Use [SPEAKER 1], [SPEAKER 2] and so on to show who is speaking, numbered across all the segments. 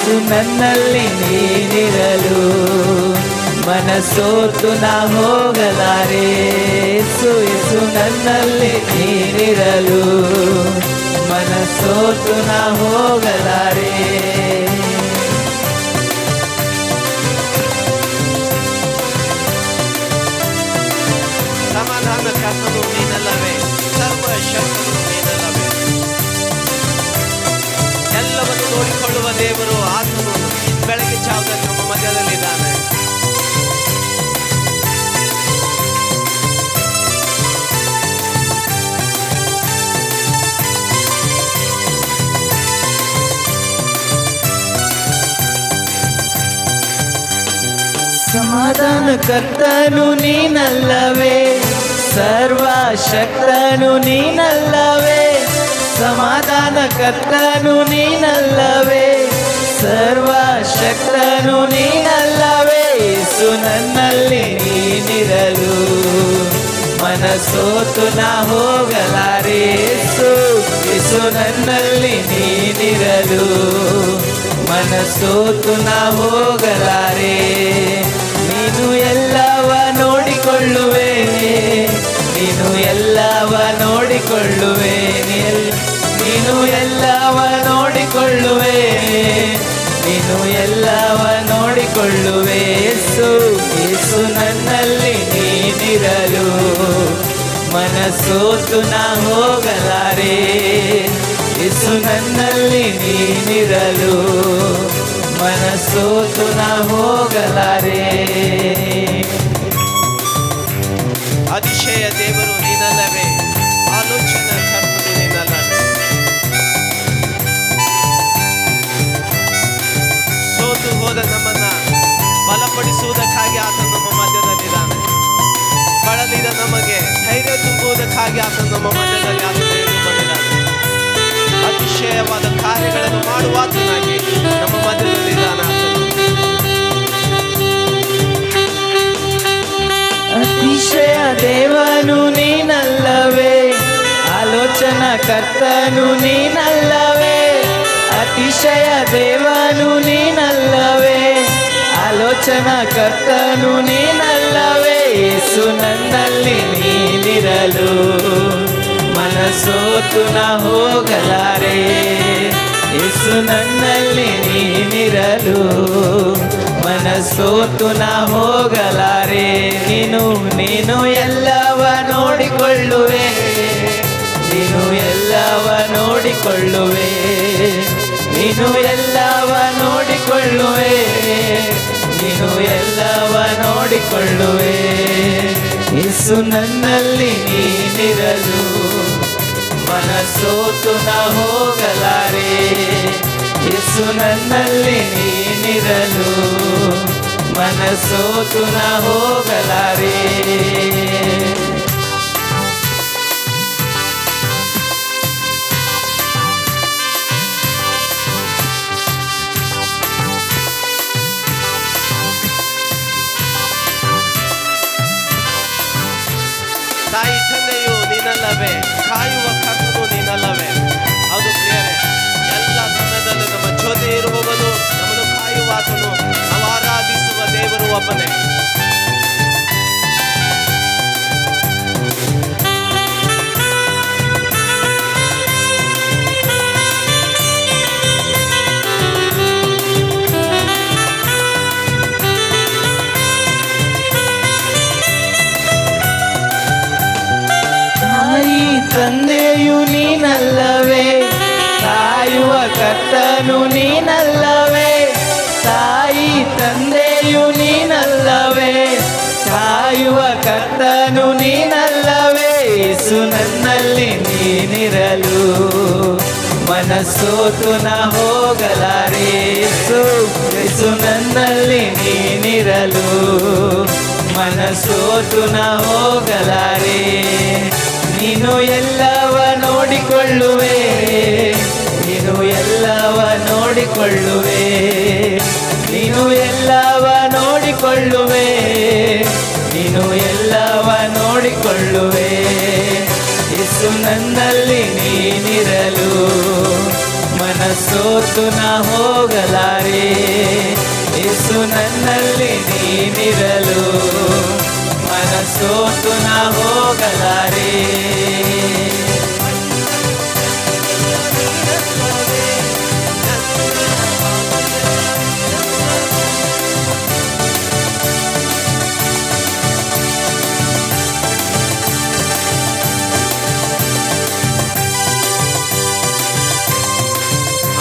[SPEAKER 1] ಯೇಸು ನನ್ನಲ್ಲಿ ನೀನಿರಲು ಮನಸೋತು ನಾ ಹೋಗಲಾರೆ. ಯೇಸು ಯೇಸು ನನ್ನಲ್ಲಿ ನೀನಿರಲು ಮನಸೋತು ನಾ ಹೋಗಲಾರೆ.
[SPEAKER 2] ಸಮಾಧಾನ ಕರ್ತನು ನೀನಲ್ಲವೇ, ಸರ್ವಶಕ್ತನು ನೀನಲ್ಲವೇ, ಎಲ್ಲವನ್ನು ನೋಡಿಕೊಳ್ಳುವ ದೇವರು ಆತನು ಬೆಳಗ್ಗೆ ಜಾವದಲ್ಲಿ ನಮ್ಮ ಮಧ್ಯದಲ್ಲಿದ್ದಾನೆ.
[SPEAKER 1] ಸಮಾಧಾನ ಕರ್ತನು ನೀನಲ್ಲವೇ, ಸರ್ವಶಕ್ತನು ನೀನಲ್ಲವೇ. ಸಮಾಧಾನ ಕರ್ತನು ನೀನಲ್ಲವೇ, ಸರ್ವಶಕ್ತನು ನೀನಲ್ಲವೇ. ಯೇಸು ನನ್ನಲ್ಲಿ ನೀನಿರಲು ಮನಸೋತು ನಾ ಹೋಗಲಾರೆ. ಯೇಸು ನನ್ನಲ್ಲಿ ನೀನಿರಲು ಮನಸೋತು ನಾ ಹೋಗಲಾರೆ. ನೀನು ಎಲ್ಲವ ನೋಡಿಕೊಳ್ಳುವೆ, ನೀನು ಎಲ್ಲವ ನೋಡಿಕೊಳ್ಳುವೆ, ನೀನು ಎಲ್ಲವ ನೋಡಿಕೊಳ್ಳುವೆ, ನೀನು ಎಲ್ಲವ ನೋಡಿಕೊಳ್ಳುವೆ. ಯೇಸು ಯೇಸು ನನ್ನಲ್ಲಿ ನೀನಿರಲು ಮನಸೋತು ನಾ ಹೋಗಲಾರೆ. ಯೇಸು ನನ್ನಲ್ಲಿ ನೀನಿರಲು ಮನಸೋತು ನಾ ಹೋಗಲಾರೆ.
[SPEAKER 2] ಅತಿಶಯ ದೇವರು ನೀನಲ್ಲವೇ, ಆಲೋಚನಾ ಕರ್ತನು ನೀನಲ್ಲವೇ. ಸೋತು ಹೋದ ನಮ್ಮನ್ನ ಬಲಪಡಿಸುವುದಕ್ಕಾಗಿ ಆತನು ನಮ್ಮ ಮಧ್ಯದಲ್ಲಿದ್ದಾನೆ. ಬಳಲಿದ ನಮಗೆ ಧೈರ್ಯ ತುಂಬುವುದಕ್ಕಾಗಿ ಆತನು ನಮ್ಮ ಮಧ್ಯದಲ್ಲಿ ಆತನು ಬಂದಿದ್ದಾನೆ. ಅತಿಶಯವಾದ ಕಾರ್ಯಗಳನ್ನು ಮಾಡುವ ಆತನಾಗಿ ನಮ್ಮ ಮಧ್ಯದಲ್ಲಿದ್ದಾನೆ.
[SPEAKER 1] ಅತಿಶಯ ದೇವನು ನೀನಲ್ಲವೇ, ಆಲೋಚನಾ ಕರ್ತನು ನೀನಲ್ಲವೇ. ಅತಿಶಯ ದೇವನು ನೀನಲ್ಲವೇ, ಆಲೋಚನಾ ಕರ್ತನು ನೀನಲ್ಲವೇ. ಯೇಸು ನನ್ನಲ್ಲಿ ನೀನಿರಲು ಮನಸೋತು ನಾ ಹೋಗಲಾರೆ. ಯೇಸು ನನ್ನಲ್ಲಿ ನೀನಿರಲು ಮನಸೋತು ನಾ ಹೋಗಲಾರೆ. ನೀನು ಎಲ್ಲವ ನೋಡಿಕೊಳ್ಳುವೆ, ನೀನು ಎಲ್ಲವ ನೋಡಿಕೊಳ್ಳುವೆ, ನೀನು ಎಲ್ಲವ ನೋಡಿಕೊಳ್ಳುವೆ, ನೀನು ಎಲ್ಲವ ನೋಡಿಕೊಳ್ಳುವೆ. ಯೇಸು ನನ್ನಲ್ಲಿ ನೀನಿರಲು ಮನಸೋತು ನಾ ಹೋಗಲಾರೆ. ಯೇಸು ನನ್ನಲ್ಲಿ ನೀನಿರಲು ಮನಸೋತು ನಾ ಹೋಗಲಾರೆ.
[SPEAKER 2] ತಾಯಿ ತಂದೆಯು ನೀನಲ್ಲವೇ, ಕಾಯುವ ಕರ್ತನು ನೀನಲ್ಲವೇ. ಹೌದು ಪ್ರಿಯರೇ, ಎಲ್ಲ ಸಮಯದಲ್ಲೂ ನಮ್ಮ ಜೊತೆ ಇರುವವನು, ನಮ್ಮನ್ನು ಕಾಯುವ ಆತನು, ನಾವು ಆರಾಧಿಸುವ ದೇವರು ಒಬ್ಬನೇ.
[SPEAKER 1] ತಂದೆಯು ನೀನಲ್ಲವೇ, ಕಾಯುವ ಕರ್ತನು ನೀನಲ್ಲವೇ. ತಾಯಿ ತಂದೆಯು ನೀನಲ್ಲವೇ, ಕಾಯುವ ಕರ್ತನು ನೀನಲ್ಲವೇ. ಯೇಸು ನನ್ನಲ್ಲಿ ನೀನಿರಲು ಮನಸೋತು ನಾ ಹೋಗಲಾರೆ. ಯೇಸು ನನ್ನಲ್ಲಿ ನೀನಿರಲು ಮನಸೋತು ನಾ ಹೋಗಲಾರೆ. ನೀನು ಎಲ್ಲವ ನೋಡಿಕೊಳ್ಳುವೆ, ನೀನು ಎಲ್ಲವ ನೋಡಿಕೊಳ್ಳುವೆ, ನೀನು ಎಲ್ಲವ ನೋಡಿಕೊಳ್ಳುವೆ, ನೀನು ಎಲ್ಲವ ನೋಡಿಕೊಳ್ಳುವೆ. ಯೇಸು ನನ್ನಲ್ಲಿ ನೀನಿರಲು ಸೋತು ನಾ ಹೋಗಲಾರೆ. ಯೇಸು ನನ್ನಲ್ಲಿ ನೀನಿರಲು ಮನ ಸೋತು ನಾ ಹೋಗಲಾರೆ.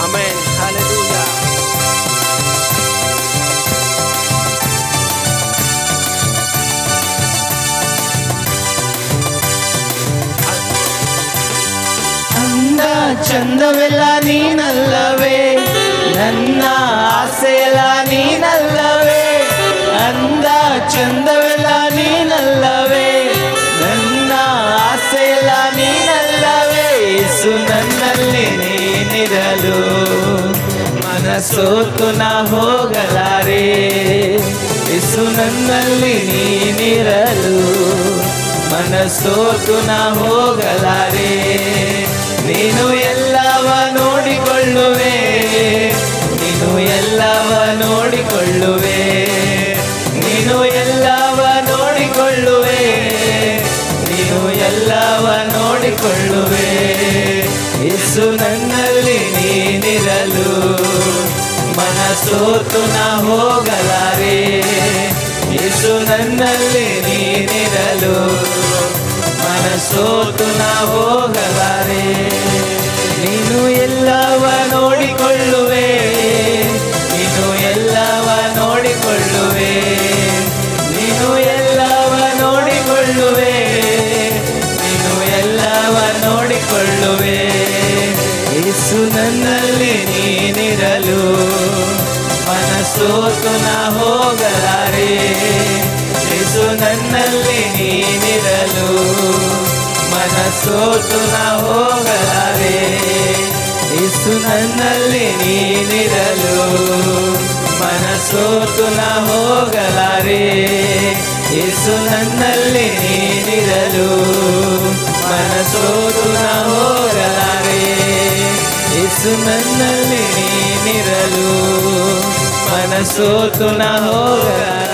[SPEAKER 2] ಆಮೆನ್. ಹಲ್ಲೆಲೂಯಾ.
[SPEAKER 1] ಅಂದ ಚಂದವೆಲ್ಲ ನೀನಲ್ಲವೇ, ನನ್ನ ಆಸೆಯೆಲ್ಲ ನೀನಲ್ಲವೇ. ಅಂದ ಚಂದವೆಲ್ಲ ನೀನಲ್ಲವೇ, ನನ್ನ ಆಸೆಯೆಲ್ಲ ನೀನಲ್ಲವೇ. ಯೇಸು ನನ್ನಲ್ಲಿ ನೀನಿರಲು ಮನ ಸೋತು ನಾ ಹೋಗಲಾರೆ. ಯೇಸು ನನ್ನಲ್ಲಿ ನೀನಿರಲು ಮನ ಸೋತು ನಾ ಹೋಗಲಾರೆ. ನೀನು ಎಲ್ಲವ ನೋಡಿಕೊಳ್ಳುವೆ, ನೀನು ಎಲ್ಲವ ನೋಡಿಕೊಳ್ಳುವೆ, ನೀನು ಎಲ್ಲವ ನೋಡಿಕೊಳ್ಳುವೆ, ನೀನು ಎಲ್ಲವ ನೋಡಿಕೊಳ್ಳುವೆ. ಯೇಸು ನನ್ನಲ್ಲಿ ನೀನಿರಲು ಮನ ಸೋತು ನಾ ಹೋಗಲಾರೆ. ಯೇಸು ನನ್ನಲ್ಲಿ ನೀನಿರಲು ಮನ ಸೋತು ನಾ ಹೋಗಲಾರೆ. ನೀನು ಎಲ್ಲವ ನೋಡಿಕೊಳ್ಳುವೆ, ನೀನು ಎಲ್ಲವ ನೋಡಿಕೊಳ್ಳುವೆ, ನೀನು ಎಲ್ಲವ ನೋಡಿಕೊಳ್ಳುವೆ, ನೀನು ಎಲ್ಲವ ನೋಡಿಕೊಳ್ಳುವೆ. ಯೇಸು ನನ್ನಲ್ಲಿ ನೀನಿರಲು ಮನ ಸೋತು ನಾ ಹೋಗಲಾರೆ. ಯೇಸು ನನ್ನಲ್ಲಿ ನೀನಿರಲು ಮನ ಸೋತು ನಾ ಹೋಗಲಾರೆ. ಯೇಸು ನನ್ನಲ್ಲಿ ನೀನಿರಲು ಮನ ಸೋತು ನಾ ಹೋಗಲಾರೆ. ಯೇಸು ನನ್ನಲ್ಲಿ ನೀನಿರಲು ಮನ ಸೋತು ನಾ ಹೋಗಲಾರೆ. ಯೇಸು ನನ್ನಲ್ಲಿ ನೀನಿರಲು ಮನ ಸೋತು ನಾ ಹೋಗಲಾರೆ.